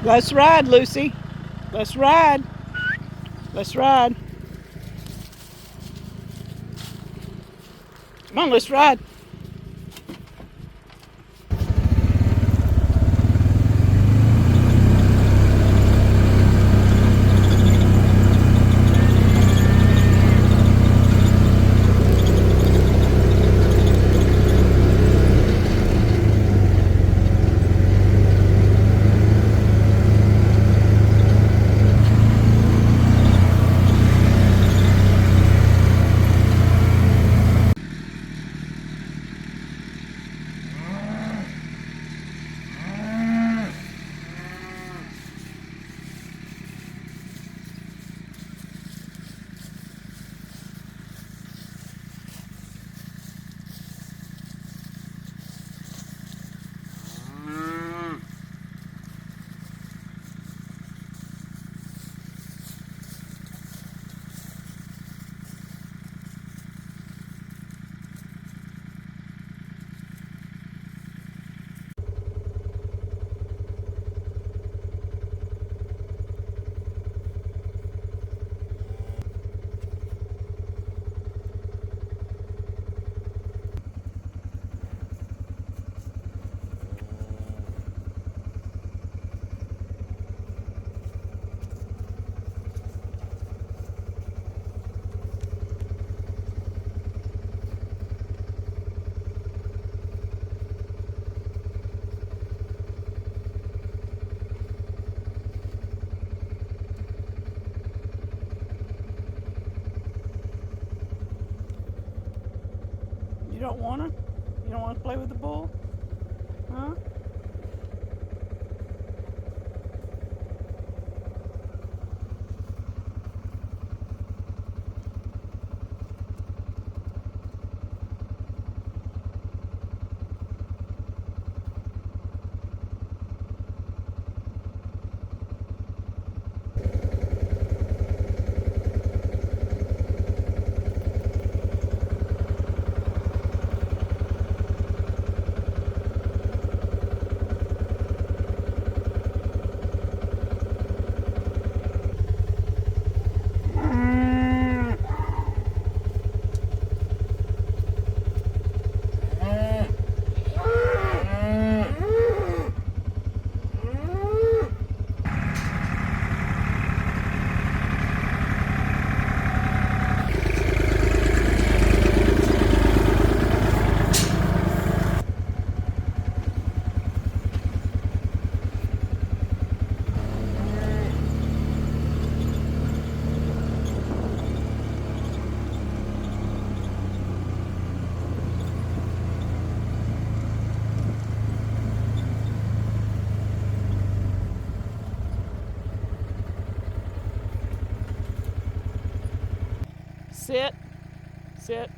Let's ride, Lucy. Let's ride. Let's ride. Come on, let's ride. You don't want to? You don't want to play with the bull? Huh? Sit. Sit.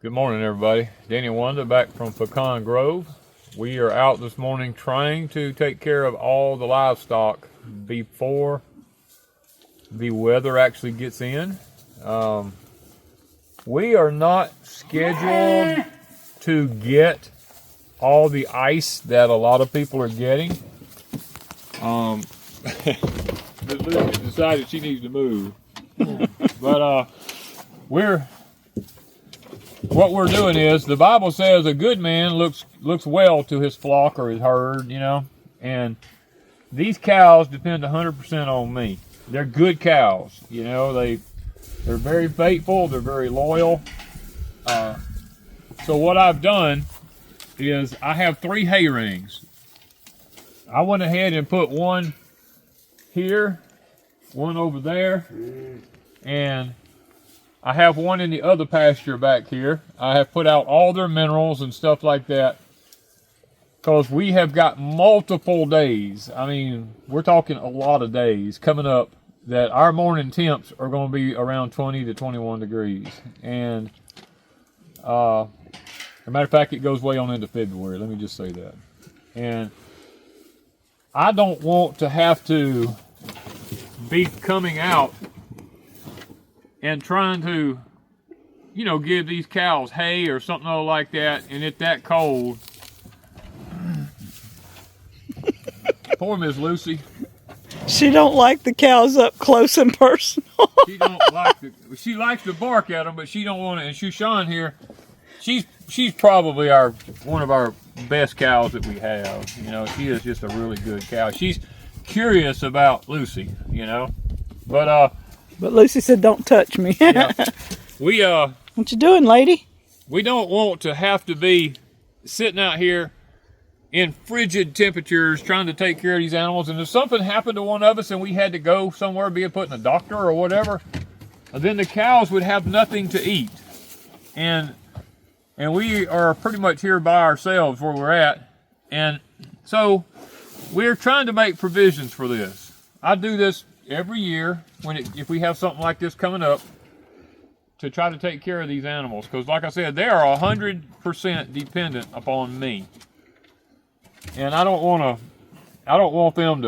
Good morning, everybody. Danny and Wanda back from Pecan Grove. We are out this morning trying to take care of all the livestock before the weather actually gets in. We are not scheduled to get all the ice that a lot of people are getting. Lucy decided she needs to move. But what we're doing is, the Bible says a good man looks well to his flock or his herd, you know, and these cows depend 100% on me. They're good cows, you know. They're very faithful. They're very loyal. So what I've done is I have 3 hay rings. I went ahead and put one here, one over there, and I have one in the other pasture back here. I have put out all their minerals and stuff like that because we have got multiple days. I mean, we're talking a lot of days coming up that our morning temps are going to be around 20 to 21 degrees. And as a matter of fact, it goes way on into February. Let me just say that. And I don't want to have to be coming out and trying to, you know, give these cows hay or something like that, and it's that cold. Poor Miss Lucy. She don't like the cows up close and personal. She likes to bark at them, but she don't want to. And Shushan here, she's probably one of our best cows that we have. You know, she is just a really good cow. She's curious about Lucy, you know, but Lucy said, "Don't touch me." Yeah. What you doing, lady? We don't want to have to be sitting out here in frigid temperatures trying to take care of these animals, and if something happened to one of us and we had to go somewhere, be it put in a doctor or whatever, then the cows would have nothing to eat. And we are pretty much here by ourselves where we're at, and so we're trying to make provisions for this. I do this every year if we have something like this coming up, to try to take care of these animals, because like I said, they are 100% dependent upon me. And I don't want them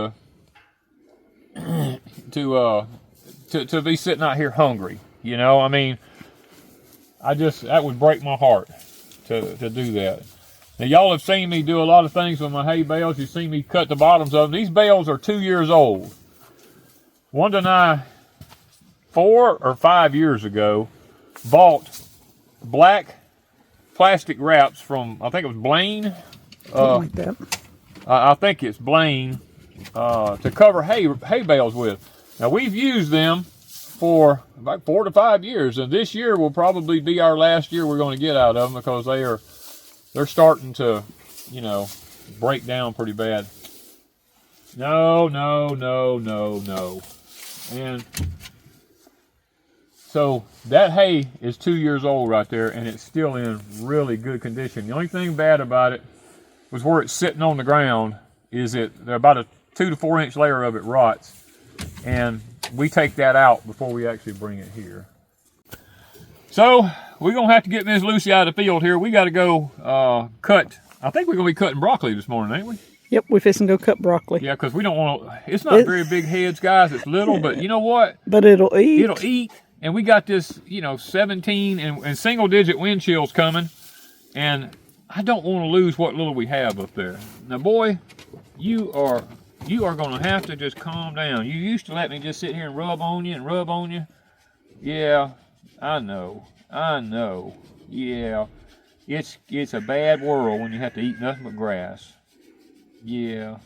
to be sitting out here hungry. You know, I mean, that would break my heart to do that. Now, y'all have seen me do a lot of things with my hay bales. You've seen me cut the bottoms of them. These bales are 2 years old. Wanda and I, 4 or 5 years ago, bought black plastic wraps from, I think it was Blaine. Like that. I think it's Blaine, to cover hay bales with. Now, we've used them for about 4 to 5 years, and this year will probably be our last year we're going to get out of them, because they're starting to, you know, break down pretty bad. No. And so that hay is 2 years old right there, and it's still in really good condition. The only thing bad about it was where it's sitting on the ground is about a 2 to 4 inch layer of it rots, and we take that out before we actually bring it here. So we're gonna have to get Miss Lucy out of the field here. We got to go cut. I think we're gonna be cutting broccoli this morning, ain't we? Yep, we're fixing to go cut broccoli. Yeah, because we don't want to. It's not very big heads, guys. It's little, but you know what? But it'll eat. It'll eat, and we got this, you know, 17 and single-digit wind chills coming, and I don't want to lose what little we have up there. Now, boy, you are going to have to just calm down. You used to let me just sit here and rub on you. Yeah, I know. Yeah, it's a bad world when you have to eat nothing but grass. Yeah.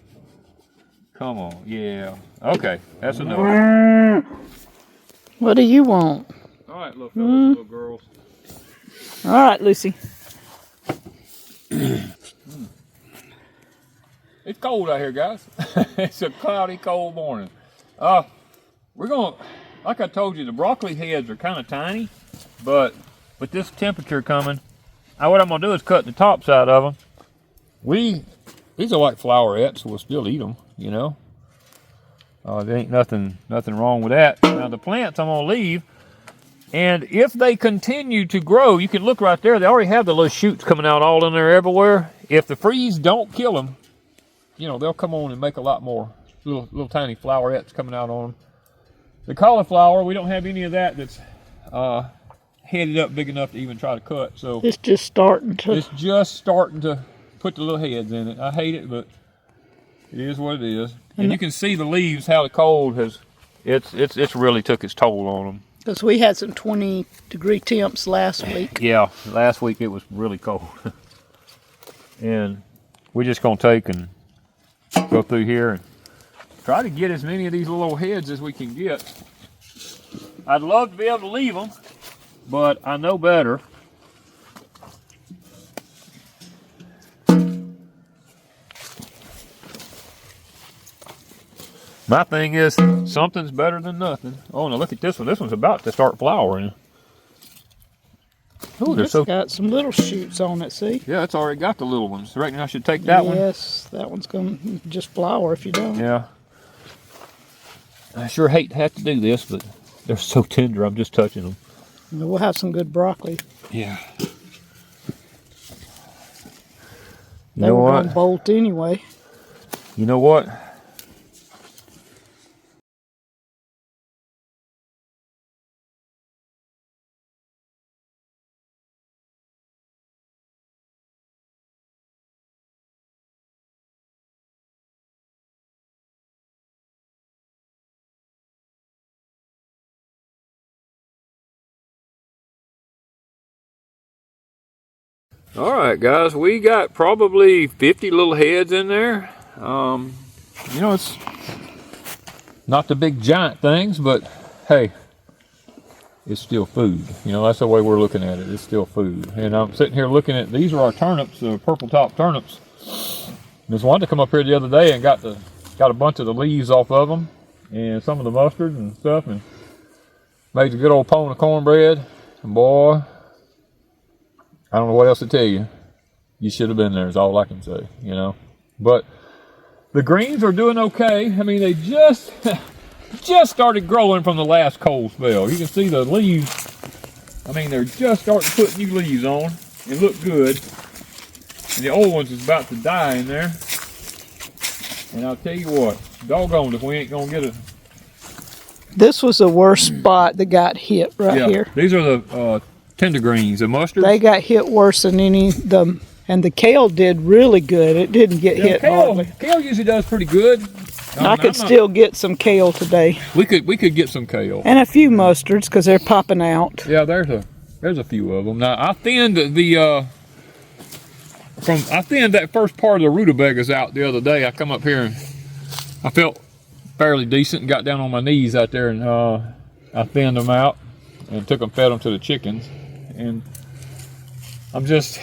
Come on. Yeah. Okay, that's enough. What do you want? All right, little fellas, little girls. All right, Lucy. It's cold out here, guys. It's a cloudy, cold morning. We're going to, like I told you, the broccoli heads are kind of tiny, but with this temperature coming, what I'm going to do is cut the top side of them. These are like flowerets, so we'll still eat them, you know. There ain't nothing wrong with that. Now, the plants I'm going to leave, and if they continue to grow, you can look right there. They already have the little shoots coming out all in there everywhere. If the freeze don't kill them, you know, they'll come on and make a lot more little tiny flowerets coming out on them. The cauliflower, we don't have any of that that's headed up big enough to even try to cut. So it's just starting to put the little heads in it. I hate it, but it is what it is. And you can see the leaves, how the cold has, it's really took its toll on them. Because we had some 20-degree temps last week. Yeah, last week it was really cold. And we're just going to take and go through here. And try to get as many of these little heads as we can get. I'd love to be able to leave them, but I know better. My thing is, something's better than nothing. Oh, now look at this one. This one's about to start flowering. Oh, it's got some little shoots on it, see? Yeah, it's already got the little ones. I reckon I should take that one. Yes, that one's going to just flower if you don't. Yeah. I sure hate to have to do this, but they're so tender, I'm just touching them. We'll have some good broccoli. Yeah. They were going to bolt anyway. You know what? All right, guys, we got probably 50 little heads in there. You know, it's not the big giant things, but hey, it's still food. You know, that's the way we're looking at it. It's still food. And I'm sitting here looking at, these are our turnips, the purple top turnips. Miss Wanda come up here the other day and got a bunch of the leaves off of them and some of the mustard and stuff, and made a good old pone of cornbread. And boy, I don't know what else to tell you. You should have been there is all I can say, you know. But the greens are doing okay. I mean, they just started growing from the last cold spell. You can see the leaves. I mean, they're just starting to put new leaves on and look good. And the old ones is about to die in there. And I'll tell you what, doggone if we ain't going to get it. This was the worst spot that got hit right here. These are the tender greens, the mustard. They got hit worse than any of them, and the kale did really good. It didn't get hit hardly. Kale usually does pretty good. I could still get some kale today. We could get some kale and a few mustards because they're popping out. Yeah, there's a few of them. Now I thinned I thinned that first part of the rutabagas out the other day. I come up here and I felt fairly decent and got down on my knees out there and I thinned them out and fed them to the chickens. And I'm just,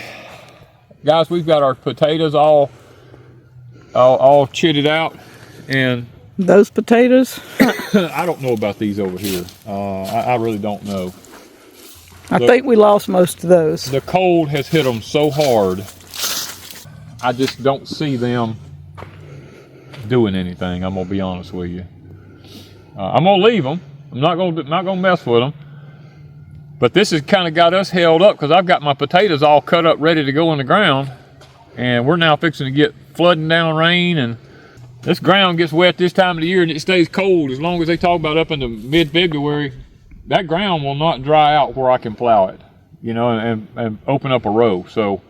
guys, we've got our potatoes all chitted out, and those potatoes, I don't know about these over here. I really don't know. I think we lost most of those. The cold has hit them so hard. I just don't see them doing anything. I'm gonna be honest with you. I'm gonna leave them. I'm not gonna mess with them. But this has kind of got us held up because I've got my potatoes all cut up ready to go in the ground. And we're now fixing to get flooding down rain. And this ground gets wet this time of the year and it stays cold. As long as they talk about up into mid-February, that ground will not dry out where I can plow it, you know, and open up a row. So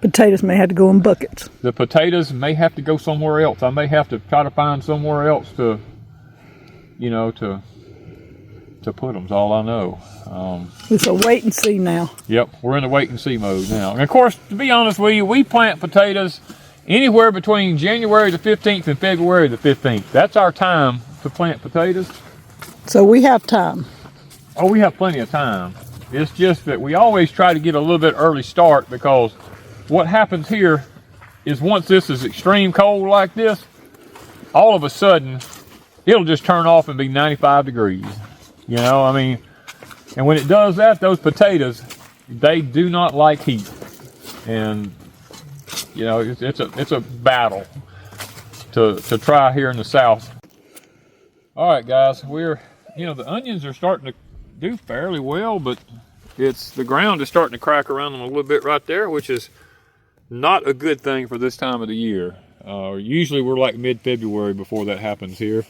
potatoes may have to go in buckets. The potatoes may have to go somewhere else. I may have to try to find somewhere else to, you know, to put them, is all I know. It's a wait and see now. Yep, we're in the wait and see mode now. And of course, to be honest with you, we plant potatoes anywhere between January the 15th and February the 15th. That's our time to plant potatoes. So we have time. Oh, we have plenty of time. It's just that we always try to get a little bit early start because what happens here is once this is extreme cold like this, all of a sudden, it'll just turn off and be 95 degrees. You know, I mean, and when it does that, those potatoes, they do not like heat. And, you know, it's a battle to try here in the South. All right, guys, you know, the onions are starting to do fairly well, but the ground is starting to crack around them a little bit right there, which is not a good thing for this time of the year. Usually we're like mid-February before that happens here.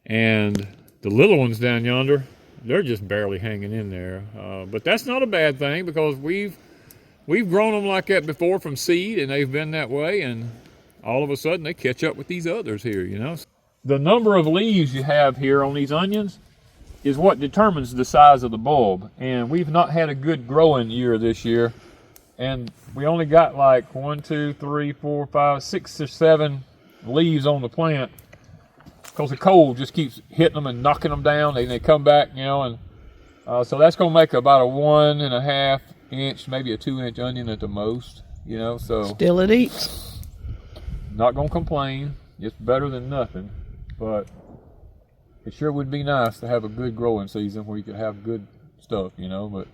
And the little ones down yonder, they're just barely hanging in there. But that's not a bad thing because we've grown them like that before from seed and they've been that way, and all of a sudden they catch up with these others here, you know. The number of leaves you have here on these onions is what determines the size of the bulb. And we've not had a good growing year this year. And we only got like 1, 2, 3, 4, 5, 6 or 7 leaves on the plant. because the cold just keeps hitting them and knocking them down. They come back, you know, and so that's going to make about a 1.5 inch, maybe a 2-inch onion at the most, you know. So still it eats. Not going to complain. It's better than nothing, but it sure would be nice to have a good growing season where you could have good stuff, you know, but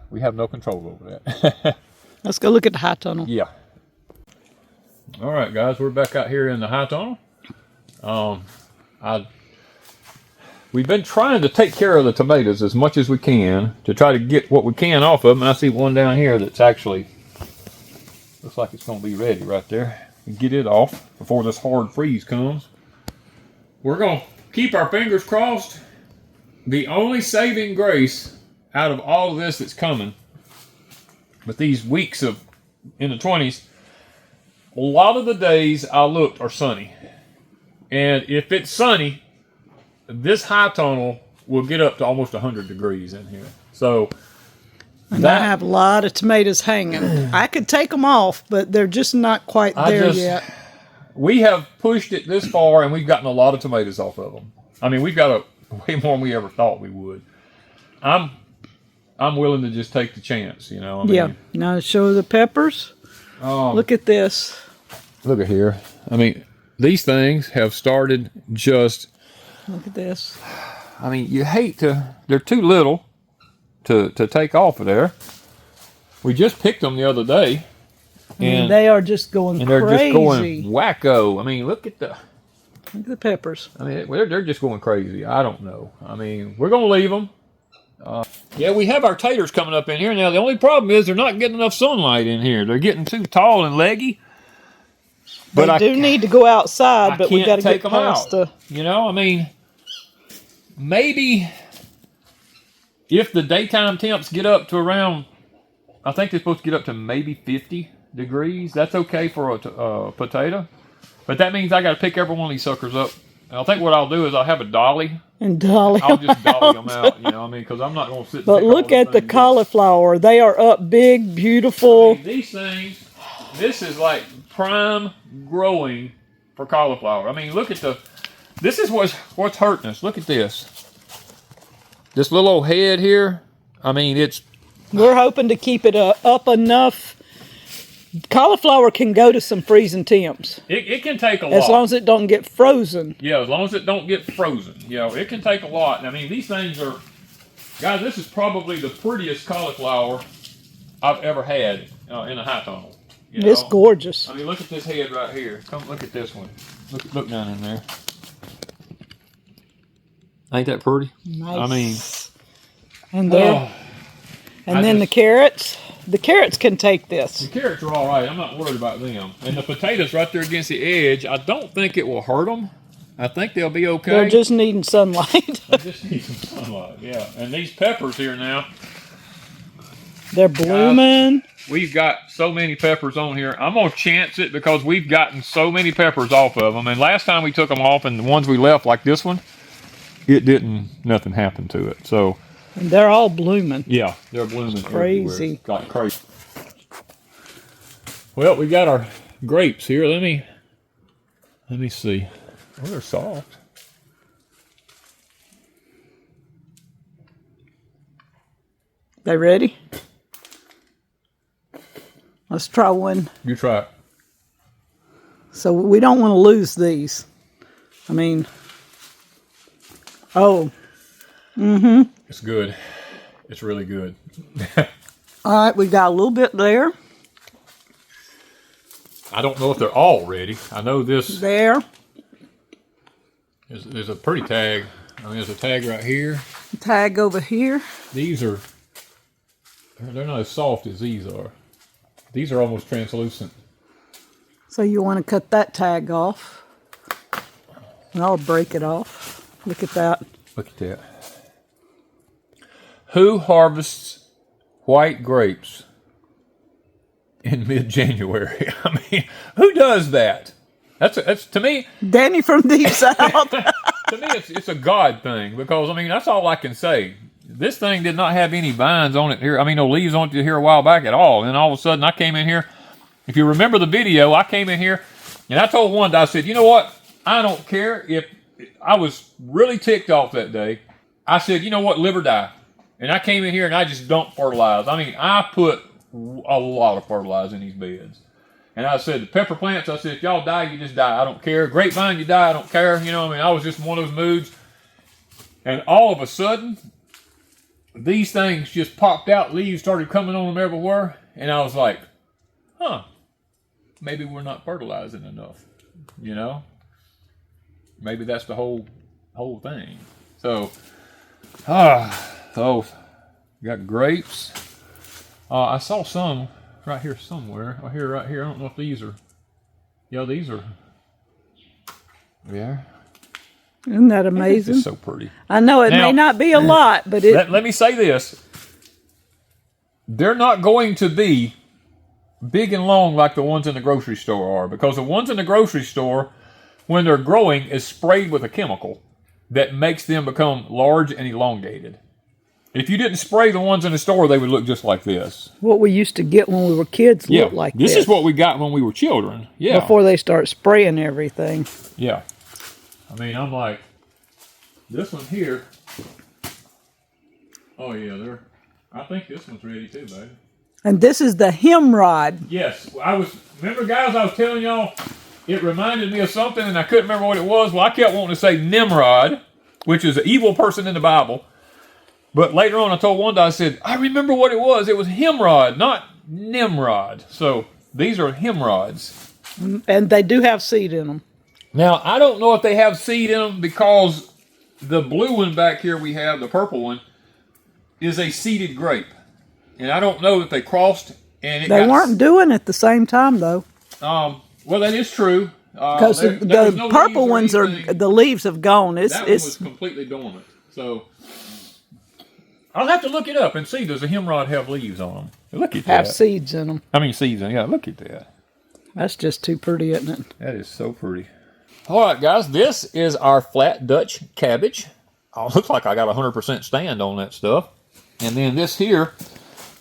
we have no control over that. Let's go look at the high tunnel. Yeah. All right, guys, we're back out here in the high tunnel. We've been trying to take care of the tomatoes as much as we can to try to get what we can off of them. And I see one down here that's actually looks like it's going to be ready right there. Get it off before this hard freeze comes. We're going to keep our fingers crossed. The only saving grace out of all of this that's coming, with these weeks of in the 20s, a lot of the days I looked are sunny. And if it's sunny, this high tunnel will get up to almost 100 degrees in here. So, and I have a lot of tomatoes hanging. I could take them off, but they're just not quite there yet. We have pushed it this far, and we've gotten a lot of tomatoes off of them. I mean, we've got way more than we ever thought we would. I'm willing to just take the chance, you know. I mean, yeah. Now show the peppers. Look at this. Look at here. I mean, these things have started just. Look at this. I mean, you hate to. They're too little to take off of there. We just picked them the other day. And they are just going crazy. And they're just going wacko. I mean, look at the peppers. I mean, they're just going crazy. I don't know. I mean, we're going to leave them. Yeah, we have our taters coming up in here. Now, the only problem is they're not getting enough sunlight in here. They're getting too tall and leggy. But they do need to go outside, but we got to get past the... You know, I mean, maybe if the daytime temps get up to around, I think they're supposed to get up to maybe 50 degrees. That's okay for a potato. But that means I got to pick every one of these suckers up. And I think what I'll do is I'll have a dolly. And dolly I'll just dolly them out, you know what I mean? Because I'm not going to sit and But look at the cauliflower. They are up big, beautiful. I mean, these things, this is like prime growing for cauliflower. I mean, look at this is what's hurting us. Look at this. This little old head here. I mean, we're hoping to keep it up enough. Cauliflower can go to some freezing temps. It can take a lot. As long as it don't get frozen. Yeah, as long as it don't get frozen. You know, it can take a lot. I mean, these things are, guys, this is probably the prettiest cauliflower I've ever had in a high tunnel. It's gorgeous. I mean, look at this head right here. Come look at this one. Look down in there. Ain't that pretty? Nice. I mean, and then the carrots. The carrots can take this. The carrots are all right. I'm not worried about them. And the potatoes right there against the edge, I don't think it will hurt them. I think they'll be okay. They're just needing sunlight. They just need some sunlight, yeah. And these peppers here now. They're blooming. Guys, we've got so many peppers on here. I'm going to chance it because we've gotten so many peppers off of them. And last time we took them off and the ones we left, like this one, nothing happened to it. So. And they're all blooming. Yeah, they're blooming. It's crazy. Got crazy. Well, we got our grapes here. Let me see. Oh, they're soft. They ready? Let's try one. You try it. So we don't want to lose these. I mean, It's good. It's really good. All right, we got a little bit there. I don't know if they're all ready. I know this. There. There's a pretty tag. I mean, there's a tag right here. Tag over here. These are, they're not as soft as these are. These are almost translucent. So you want to cut that tag off. And I'll break it off. Look at that. Look at that. Who harvests white grapes in mid-January? I mean, who does that? That's to me. Danny from Deep South. To me, it's a God thing because I mean that's all I can say. This thing did not have any vines on it here. I mean, no leaves on it here a while back at all. And all of a sudden, I came in here. If you remember the video, I came in here and I told Wanda, I said, you know what? I don't care if I was really ticked off that day. I said, you know what, live or die. And I came in here and I just dumped fertilizer. I mean, I put a lot of fertilizer in these beds. And I said, the pepper plants, I said, if y'all die, you just die. I don't care. Grapevine, you die. I don't care. You know, I mean, I was just in one of those moods. And all of a sudden, these things just popped out. Leaves started coming on them everywhere. And I was like, huh, maybe we're not fertilizing enough. You know? Maybe that's the whole thing. So, got grapes. I saw some right here somewhere. Oh, right here. I don't know if these are. Yeah, these are. Yeah. Isn't that amazing? It's so pretty. I know it may not be a lot, but it. Let me say this. They're not going to be big and long like the ones in the grocery store are, because the ones in the grocery store, when they're growing, is sprayed with a chemical that makes them become large and elongated. If you didn't spray the ones in the store, they would look just like this. What we used to get when we were kids looked like this. This is what we got when we were children. Yeah. Before they start spraying everything. Yeah. I mean, I'm like, this one here. Oh, yeah, I think this one's ready too, baby. And this is the hemorrhoid. Yes. Remember, guys, I was telling y'all, it reminded me of something, and I couldn't remember what it was. Well, I kept wanting to say Nimrod, which is an evil person in the Bible. But later on, I told Wanda, I said, I remember what it was. It was Hemrod, not Nimrod. So these are hemorrhoids. And they do have seed in them. Now, I don't know if they have seed in them, because the blue one back here we have, the purple one, is a seeded grape. And I don't know that they crossed. And they weren't doing it at the same time, though. Well, that is true. Because the purple ones the leaves have gone. That one was completely dormant. So I'll have to look it up and see, does a hemorrhoid have leaves on them? Look at that. Have seeds in them. I mean seeds in them. Yeah, look at that. That's just too pretty, isn't it? That is so pretty. All right, guys, this is our flat Dutch cabbage. Oh, looks like I got 100% stand on that stuff. And then this here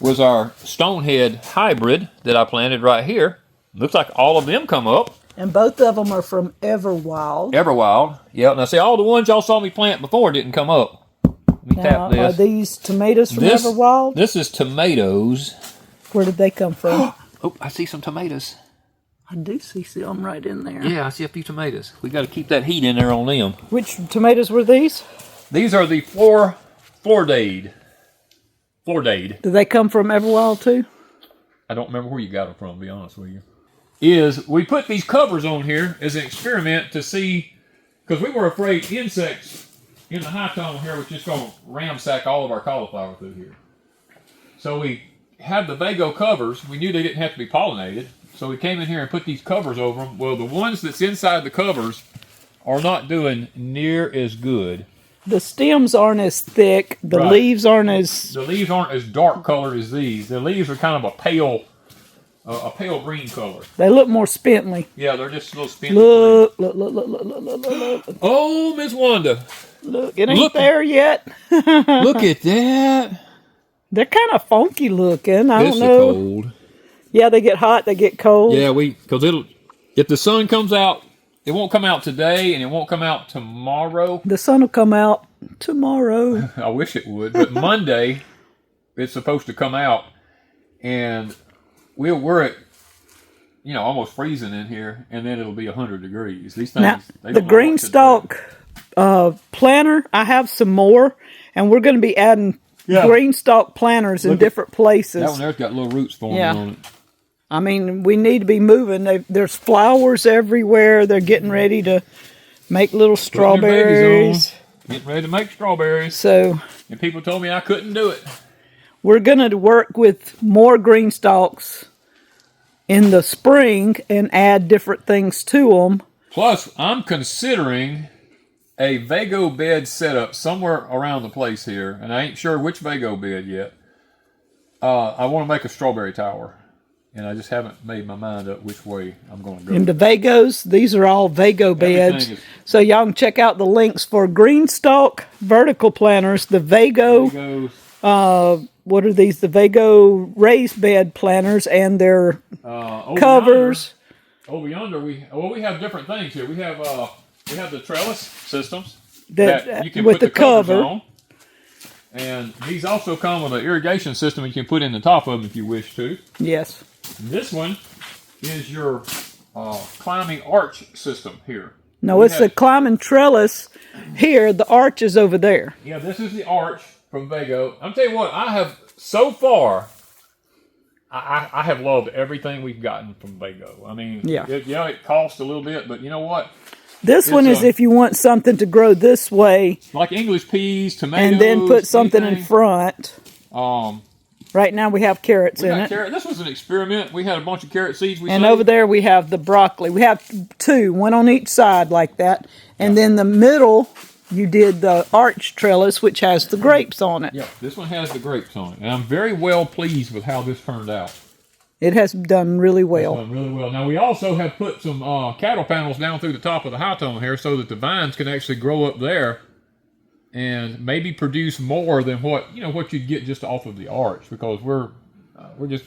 was our Stonehead hybrid that I planted right here. Looks like all of them come up. And both of them are from Everwild. Everwild. Yeah. Now, see, all the ones y'all saw me plant before didn't come up. Let me tap this. Are these tomatoes from Everwild? This is tomatoes. Where did they come from? Oh, I see some tomatoes. I do see some right in there. Yeah, I see a few tomatoes. We got to keep that heat in there on them. Which tomatoes were these? These are the Flordade. Flordade. Do they come from Everwild too? I don't remember where you got them from, to be honest with you. We put these covers on here as an experiment to see, because we were afraid insects in the high tone here was just going to ramsack all of our cauliflower through here. So we had the VEGO covers. We knew they didn't have to be pollinated. So we came in here and put these covers over them. Well, the ones that's inside the covers are not doing near as good. The stems aren't as thick. The leaves aren't as... The leaves aren't as dark colored as these. The leaves are kind of a pale green color. They look more spindly. Yeah, they're just a little spindly. Look. Oh, Miss Wanda. Look, it ain't there yet. Look at that. They're kind of funky looking. I don't know. Cold. Yeah, they get hot, they get cold. Yeah, because if the sun comes out, it won't come out today and it won't come out tomorrow. The sun will come out tomorrow. I wish it would, but Monday it's supposed to come out, and we're at almost freezing in here, and then it'll be 100 degrees. These things. Now, the green stalk planter, I have some more, and we're going to be adding green stalk planters in different places. That one there's got little roots forming on it. I mean, we need to be moving. There's flowers everywhere. They're getting ready to make little strawberries. Getting ready to make strawberries. And people told me I couldn't do it. We're going to work with more green stalks in the spring and add different things to them. Plus, I'm considering a VEGO bed setup somewhere around the place here, and I ain't sure which VEGO bed yet. I want to make a strawberry tower. And I just haven't made my mind up which way I'm going to go. And the VEGOs, these are all VEGO beds. So y'all can check out the links for green stalk vertical planters, the VEGO, what are these? The VEGO raised bed planters and their covers. Over yonder, we have different things here. We have We have the trellis systems that you can with put the cover. covers on. And these also come with an irrigation system you can put in the top of them if you wish to. Yes. This one is your climbing arch system here. No, it's the climbing trellis here. The arch is over there. Yeah, this is the arch from VEGO. I'm telling you what, I have so far. I have loved everything we've gotten from VEGO. I mean, it costs a little bit, but you know what? This one is if you want something to grow this way. Like English peas, tomatoes. And then put something in front. Right now we have carrots in it. This was an experiment. We had a bunch of carrot seeds. And over there we have the broccoli. We have two, one on each side like that. And then the middle, you did the arch trellis, which has the grapes on it. Yeah, this one has the grapes on it. And I'm very well pleased with how this turned out. It has done really well. It's done really well. Now, we also have put some cattle panels down through the top of the high tone here so that the vines can actually grow up there and maybe produce more than what you'd get just off of the arch, because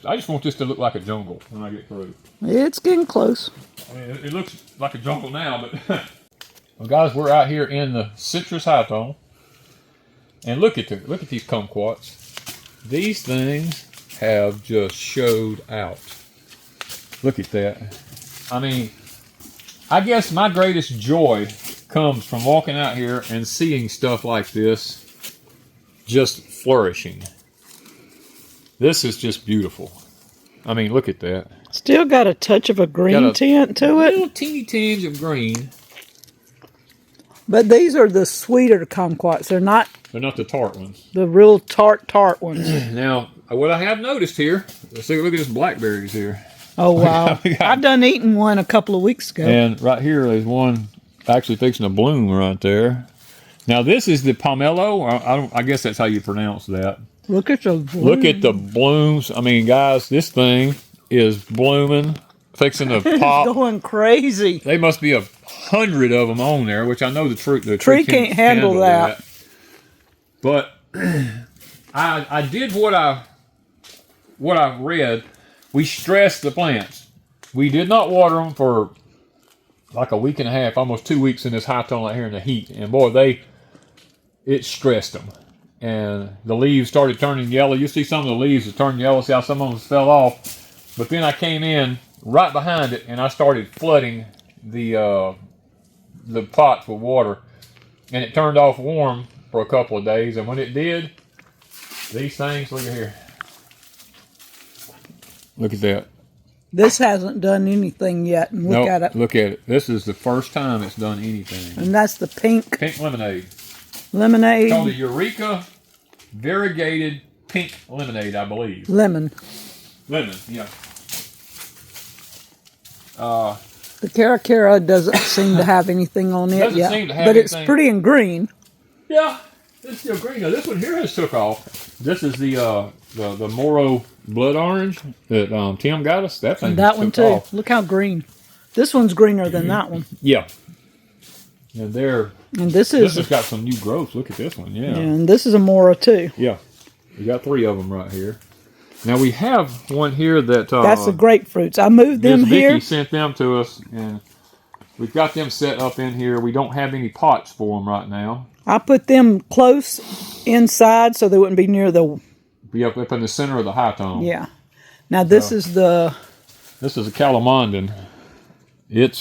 I just want this to look like a jungle when I get through. It's getting close. I mean, it looks like a jungle now, but well, guys, we're out here in the citrus high tone, and look at these kumquats. These things have just showed out. Look at that. I mean, I guess my greatest joy comes from walking out here and seeing stuff like this just flourishing. This is just beautiful. I mean, look at that. Still got a touch of a green tint to it. Little teeny tinge of green. But these are the sweeter kumquats. They're not the tart ones. The real tart ones. Now, what I have noticed here, look at this blackberries here. Oh, wow. I've done eating one a couple of weeks ago. And right here is one actually fixing to bloom right there. Now, this is the pomelo. I guess that's how you pronounce that. Look at the blooms. Look at the blooms. I mean, guys, this thing is blooming, fixing to pop. It's going crazy. They must be 100 of them on there, which I know the tree can't handle that. But I did what I read. We stressed the plants. We did not water them for like a week and a half, almost 2 weeks in this high tone out here in the heat. And boy, it stressed them. And the leaves started turning yellow. You see some of the leaves that turned yellow. See how some of them fell off. But then I came in right behind it and I started flooding the pots with water. And it turned off warm for a couple of days. And when it did, these things, look at here. Look at that. This hasn't done anything yet. Look at it. Look at it. This is the first time it's done anything. And that's the pink lemonade. Lemonade. It's called the Eureka Variegated Pink Lemonade, I believe. Lemon, yeah. the Cara doesn't seem to have anything on it yet. But it's pretty in green. Yeah, it's still green. Now, this one here has took off. This is the Moro Blood Orange that Tim got us. That thing that one too. Off. Look how green. This one's greener than that one. Yeah. And this has got some new growth. Look at this one. Yeah. And this is a Moro too. Yeah. We got 3 of them right here. Now we have one here that that's the grapefruits. I moved them here. Vicky sent them to us, and we've got them set up in here. We don't have any pots for them right now. I put them close inside so they wouldn't be near the. Be up in the center of the high tone. Yeah. Now this is a calamondin. It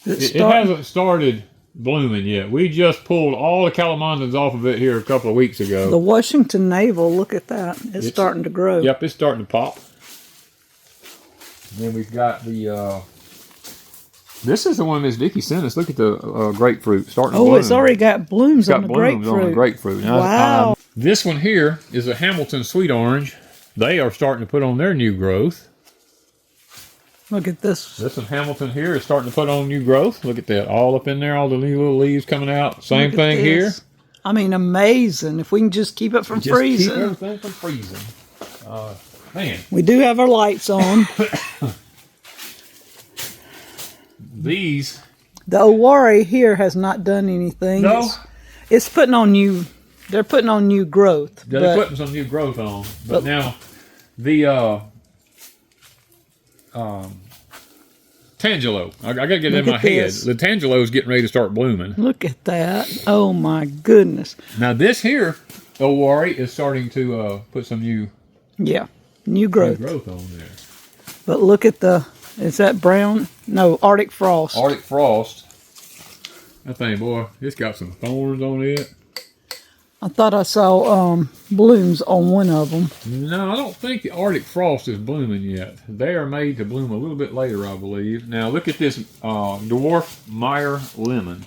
hasn't started blooming yet. We just pulled all the calamondins off of it here a couple of weeks ago. The Washington Navel, look at that. It's starting to grow. Yep, it's starting to pop. And then we've got the this is the one Miss Vicky sent us. Look at the grapefruit starting to bloom. Oh, it's already got blooms on the grapefruit. Now, wow. This one here is a Hamilton Sweet Orange. They are starting to put on their new growth. Look at this. This one Hamilton here is starting to put on new growth. Look at that. All up in there, all the new little leaves coming out. Same thing here. I mean, amazing. If we can just keep it from freezing. Keep everything from freezing. Man. We do have our lights on. The Owari here has not done anything. No. It's putting on new. They're putting on new growth. They're putting some new growth on. But now, the Tangelo. I gotta get it in my head. This. The Tangelo is getting ready to start blooming. Look at that. Oh my goodness. Now this here, Owari, is starting to put some new growth on there. But look at is that brown? No, Arctic Frost. Arctic Frost. That thing, boy, it's got some thorns on it. I thought I saw blooms on one of them. No, I don't think the Arctic Frost is blooming yet. They are made to bloom a little bit later, I believe. Now look at this dwarf Meyer lemon.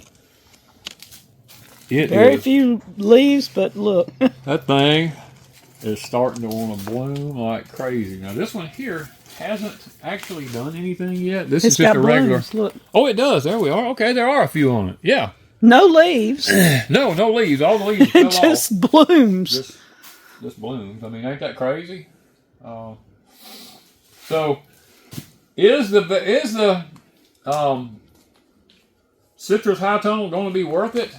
Very few leaves, but look. That thing is starting to want to bloom like crazy. Now this one here hasn't actually done anything yet. This is just a regular. Blooms, look. Oh, it does. There we are. Okay, there are a few on it. Yeah. No leaves. No leaves. All the leaves fell just off. blooms. Just blooms. I mean, ain't that crazy? So, is the citrus high tone going to be worth it?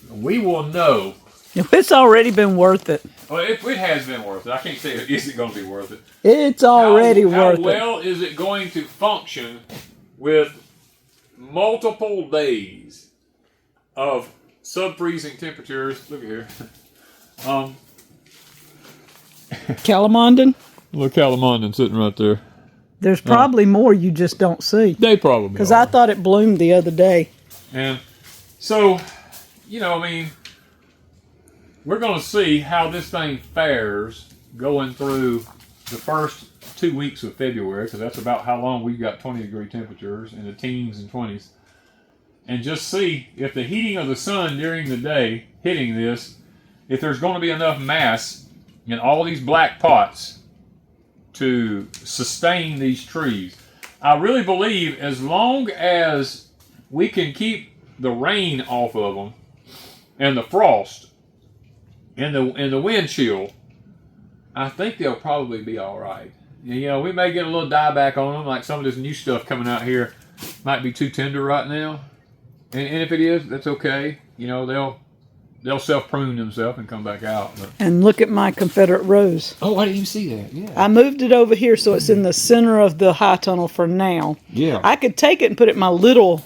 We will know. It's already been worth it. Well, it has been worth it. I can't say it isn't going to be worth it. It's already worth it. How well is it going to function with multiple days of sub-freezing temperatures? Look at here. Calamondon? Look, Calamondon sitting right there. There's probably more you just don't see. They probably Because I thought it bloomed the other day. And so, you know, I mean, we're going to see how this thing fares going through the first 2 weeks of February, because that's about how long we've got 20-degree temperatures in the teens and 20s. And just see if the heating of the sun during the day hitting this, if there's going to be enough mass in all these black pots to sustain these trees. I really believe as long as we can keep the rain off of them and the frost and the wind chill, I think they'll probably be all right. You know, we may get a little dieback on them, like some of this new stuff coming out here might be too tender right now. And if it is, that's okay. You know, they'll self-prune themselves and come back out. But. And look at my Confederate rose. Oh, I didn't even see that. Yeah. I moved it over here so it's in the center of the high tunnel for now. Yeah. I could take it and put it in my little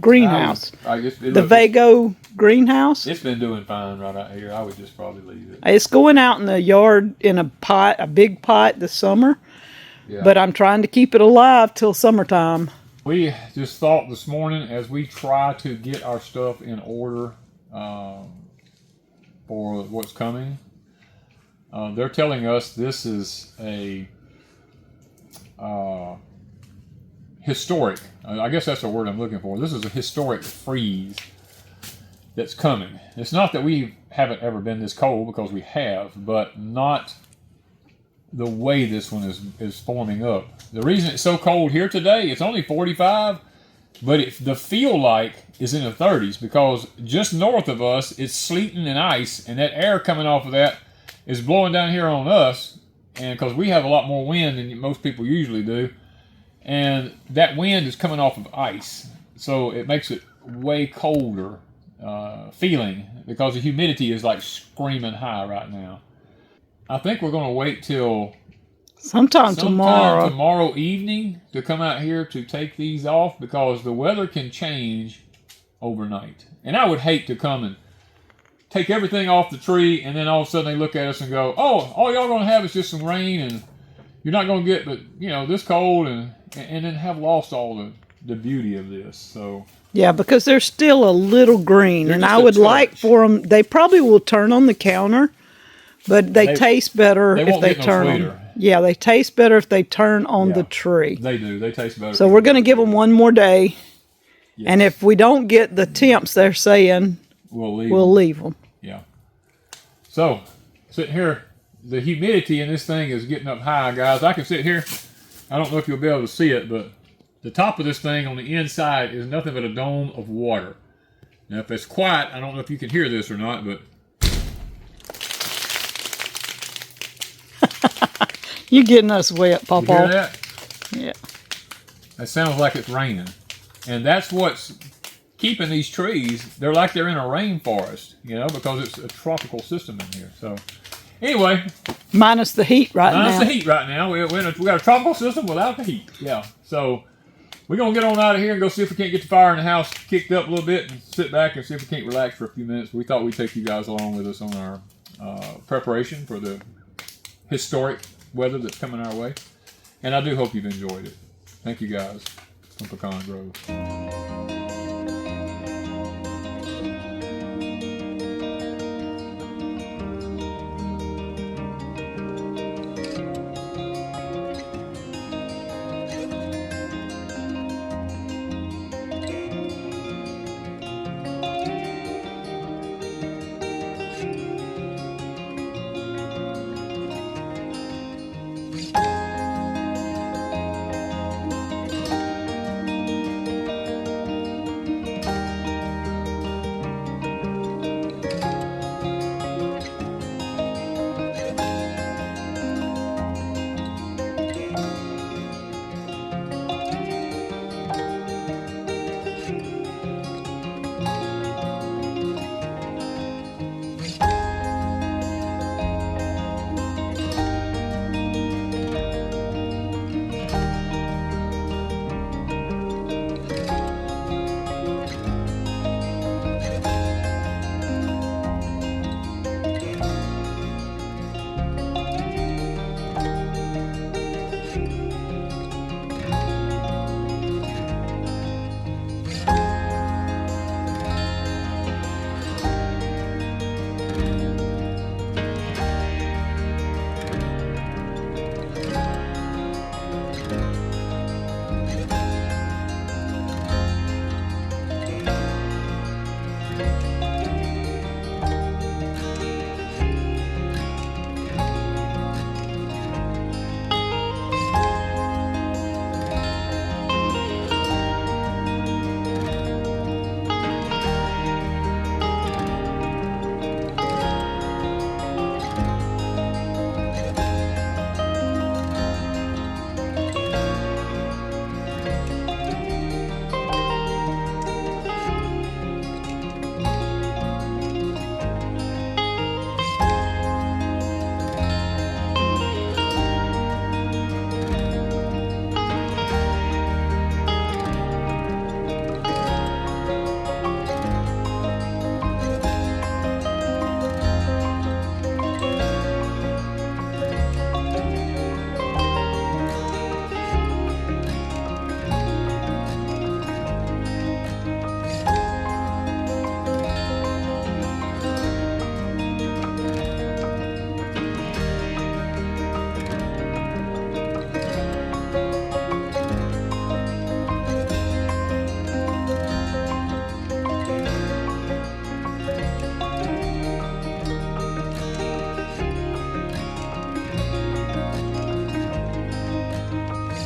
greenhouse. The VEGO greenhouse. It's been doing fine right out here. I would just probably leave it. It's going out in the yard in a pot, a big pot this summer. Yeah. But I'm trying to keep it alive till summertime. We just thought this morning as we try to get our stuff in order for what's coming. They're telling us this is a historic, I guess that's the word I'm looking for. This is a historic freeze that's coming. It's not that we haven't ever been this cold, because we have, but not the way this one is forming up. The reason it's so cold here today, it's only 45, but the feel like is in the 30s, because just north of us it's sleeting and ice, and that air coming off of that is blowing down here on us, and because we have a lot more wind than most people usually do, and that wind is coming off of ice, so it makes it way colder feeling, because the humidity is like screaming high right now. I think we're going to wait till sometime tomorrow evening to come out here to take these off, because the weather can change overnight. And I would hate to come and take everything off the tree and then all of a sudden they look at us and go, oh, all y'all going to have is just some rain and you're not going to get but, you know, this cold, and then have lost all the beauty of this. So yeah, because they're still a little green, and I would like for them, they probably will turn on the counter. But they taste better if they turn on. Yeah, they taste better if they turn on the tree. They do. They taste better. So we're going to give them one more day. Yes. And if we don't get the temps they're saying, we'll leave them. Yeah. So, sitting here, the humidity in this thing is getting up high, guys. I can sit here. I don't know if you'll be able to see it, but the top of this thing on the inside is nothing but a dome of water. Now, if it's quiet, I don't know if you can hear this or not, but you're getting us wet, Papa. You hear that? Yeah. That sounds like it's raining. And that's what's keeping these trees, they're like they're in a rainforest, you know, because it's a tropical system in here. So Anyway, minus the heat right now. minus the heat right now. We got a tropical system without the heat. Yeah. So we're going to get on out of here and go see if we can't get the fire in the house kicked up a little bit and sit back and see if we can't relax for a few minutes. We thought we'd take you guys along with us on our preparation for the historic weather that's coming our way. And I do hope you've enjoyed it. Thank you guys from Pecan Grove.